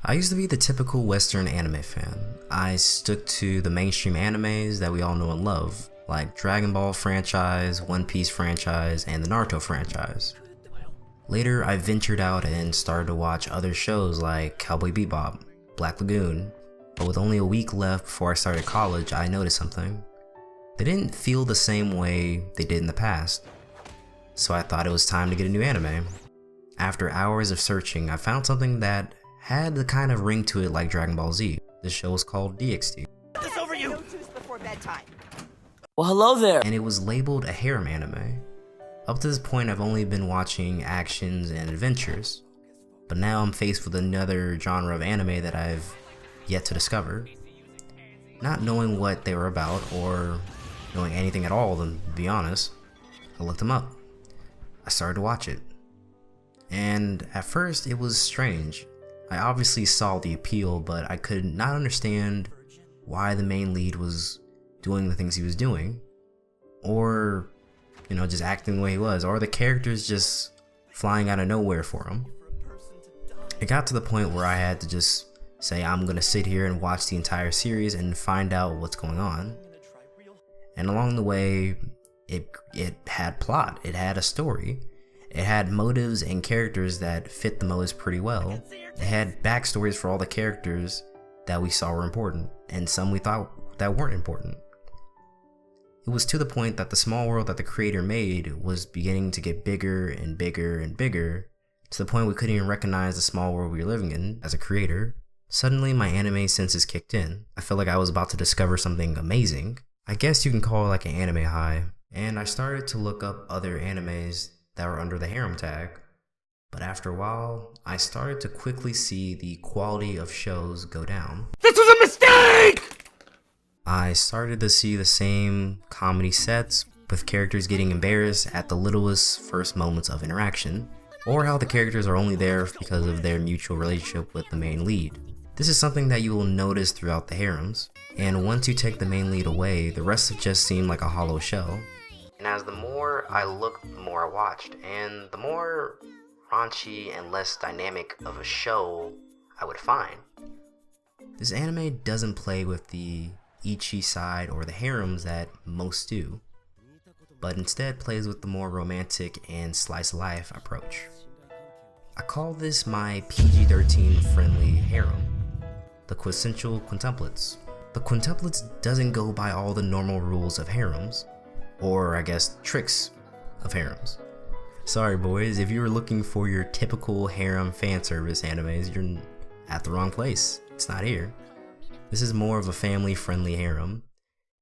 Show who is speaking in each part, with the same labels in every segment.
Speaker 1: I used to be the typical Western anime fan. I stuck to the mainstream animes that we all know and love, like Dragon Ball franchise, One Piece franchise, and the Naruto franchise. Later, I ventured out and started to watch other shows like Cowboy Bebop, Black Lagoon, but with only a week left before I started college, I noticed something. They didn't feel the same way they did in the past, so I thought it was time to get a new anime. After hours of searching, I found something that had the kind of ring to it like Dragon Ball Z. This show was called DxD.
Speaker 2: This over you!
Speaker 3: Well, hello there!
Speaker 1: And it was labeled a harem anime. Up to this point, I've only been watching actions and adventures, but now I'm faced with another genre of anime that I've yet to discover. Not knowing what they were about, or knowing anything at all, to be honest, I looked them up. I started to watch it. And at first, it was strange. I obviously saw the appeal, but I could not understand why the main lead was doing the things he was doing, or just acting the way he was, or the characters just flying out of nowhere for him. It got to the point where I had to just say I'm gonna sit here and watch the entire series and find out what's going on. And along the way, it had plot, it had a story, it had motives and characters that fit the motives pretty well. It had backstories for all the characters that we saw were important, and some we thought that weren't important. It was to the point that the small world that the creator made was beginning to get bigger and bigger and bigger, to the point we couldn't even recognize the small world we were living in as a creator. Suddenly, my anime senses kicked in. I felt like I was about to discover something amazing. I guess you can call it like an anime high. And I started to look up other animes that were under the harem tag. But after a while, I started to quickly see the quality of shows go down.
Speaker 2: This was a mistake!
Speaker 1: I started to see the same comedy sets, with characters getting embarrassed at the littlest first moments of interaction, or how the characters are only there because of their mutual relationship with the main lead. This is something that you will notice throughout the harems, and once you take the main lead away, the rest just seem like a hollow shell. And as the more I looked, the more I watched, and the more raunchy and less dynamic of a show I would find. This anime doesn't play with the ecchi side or the harems that most do, but instead plays with the more romantic and slice of life approach. I call this my PG-13 friendly harem, the Quintessential Quintuplets. The Quintuplets doesn't go by all the normal rules of harems, or I guess tricks of harems. Sorry boys, if you were looking for your typical harem fan service animes, you're at the wrong place. It's not here. This is more of a family-friendly harem.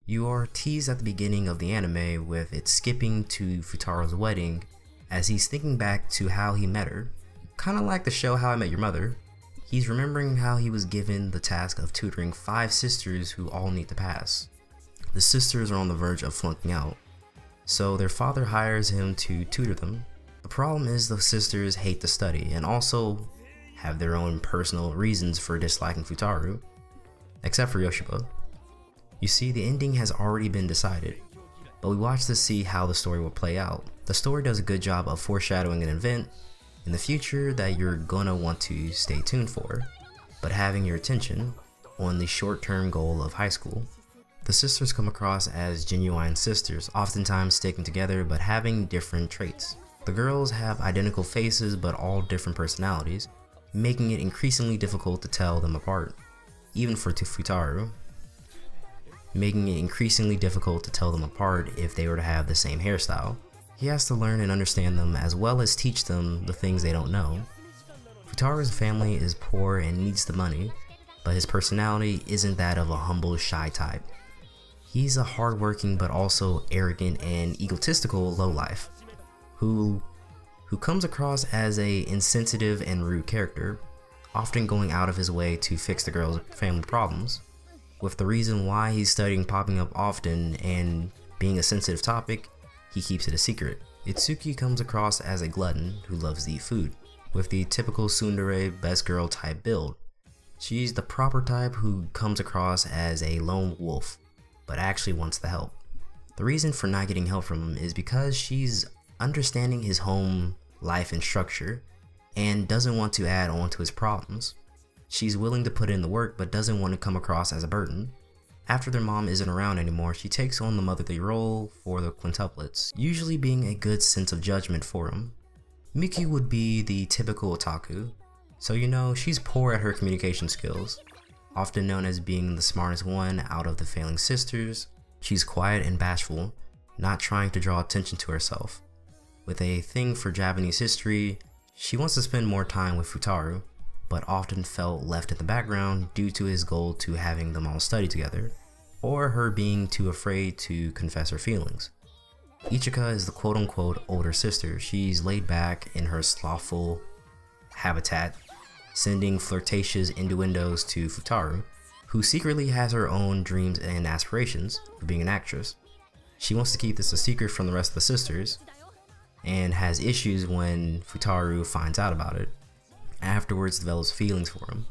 Speaker 1: You are teased at the beginning of the anime with it skipping to Futaro's wedding as he's thinking back to how he met her. Kinda like the show How I Met Your Mother. He's remembering how he was given the task of tutoring 5 sisters who all need to pass. The sisters are on the verge of flunking out, so their father hires him to tutor them. The problem is the sisters hate to study and also have their own personal reasons for disliking Futaro. Except for Yoshiba. You see, the ending has already been decided, but we watch to see how the story will play out. The story does a good job of foreshadowing an event in the future that you're gonna want to stay tuned for, but having your attention on the short-term goal of high school. The sisters come across as genuine sisters, oftentimes sticking together but having different traits. The girls have identical faces but all different personalities, making it increasingly difficult to tell them apart. Even for Futaro, making it increasingly difficult to tell them apart if they were to have the same hairstyle. He has to learn and understand them as well as teach them the things they don't know. Futaro's family is poor and needs the money, but his personality isn't that of a humble, shy type. He's a hardworking but also arrogant and egotistical lowlife, who comes across as a insensitive and rude character, often going out of his way to fix the girl's family problems, with the reason why he's studying popping up often and being a sensitive topic, he keeps it a secret. Itsuki comes across as a glutton who loves to eat food, with the typical tsundere best girl type build. She's the proper type who comes across as a lone wolf, but actually wants the help. The reason for not getting help from him is because she's understanding his home life and structure, and doesn't want to add on to his problems. She's willing to put in the work but doesn't want to come across as a burden. After their mom isn't around anymore, she takes on the motherly role for the quintuplets, usually being a good sense of judgment for them. Miki would be the typical otaku, so she's poor at her communication skills. Often known as being the smartest one out of the failing sisters, she's quiet and bashful, not trying to draw attention to herself. With a thing for Japanese history, she wants to spend more time with Futaro, but often felt left in the background due to his goal to having them all study together, or her being too afraid to confess her feelings. Ichika is the quote-unquote older sister. She's laid back in her slothful habitat, sending flirtatious innuendos to Futaro, who secretly has her own dreams and aspirations for being an actress. She wants to keep this a secret from the rest of the sisters, and has issues when Futaro finds out about it. Afterwards develops feelings for him,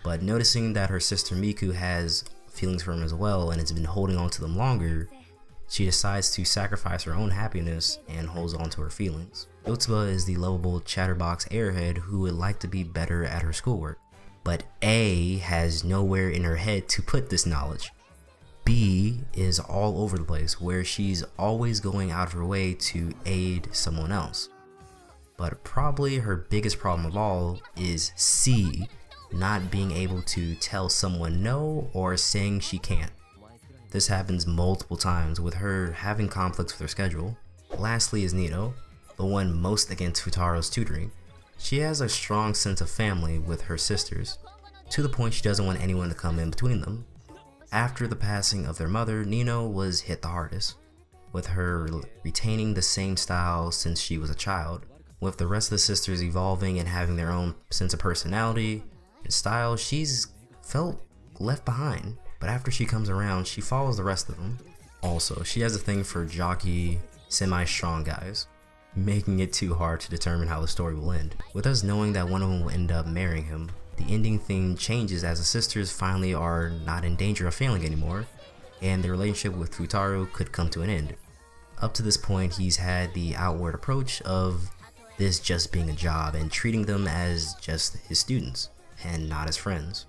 Speaker 1: but noticing that her sister Miku has feelings for him as well and has been holding on to them longer, she decides to sacrifice her own happiness and holds on to her feelings. Yotsuba is the lovable chatterbox airhead who would like to be better at her schoolwork, but A has nowhere in her head to put this knowledge. B is all over the place, where she's always going out of her way to aid someone else. But probably her biggest problem of all is C, not being able to tell someone no or saying she can't. This happens multiple times, with her having conflicts with her schedule. Lastly is Nito, the one most against Futaro's tutoring. She has a strong sense of family with her sisters, to the point she doesn't want anyone to come in between them. After the passing of their mother, Nino was hit the hardest, with her retaining the same style since she was a child. With the rest of the sisters evolving and having their own sense of personality and style, she's felt left behind. But after she comes around, she follows the rest of them. Also, she has a thing for jockey, semi-strong guys, making it too hard to determine how the story will end. With us knowing that one of them will end up marrying him, the ending theme changes as the sisters finally are not in danger of failing anymore, and their relationship with Futaro could come to an end. Up to this point, he's had the outward approach of this just being a job and treating them as just his students and not as friends.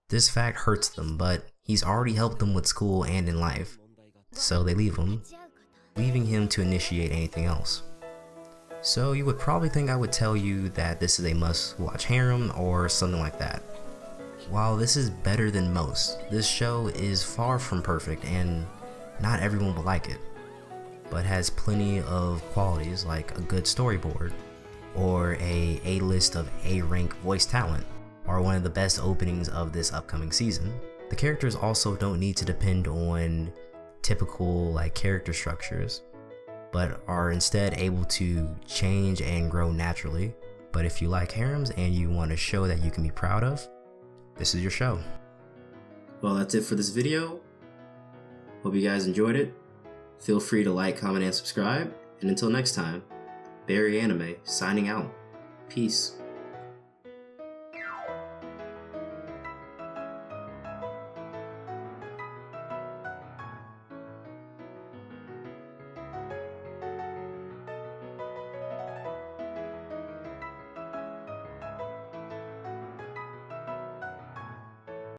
Speaker 1: This fact hurts them, but he's already helped them with school and in life, so they leave him, leaving him to initiate anything else. So you would probably think I would tell you that this is a must-watch harem or something like that. While this is better than most, this show is far from perfect and not everyone will like it, but has plenty of qualities like a good storyboard, or a A-list of A-rank voice talent, or one of the best openings of this upcoming season. The characters also don't need to depend on typical character structures, but are instead able to change and grow naturally. But if you like harems and you want a show that you can be proud of, this is your show. Well, that's it for this video. Hope you guys enjoyed it. Feel free to like, comment, and subscribe. And until next time, BarryAnime signing out. Peace.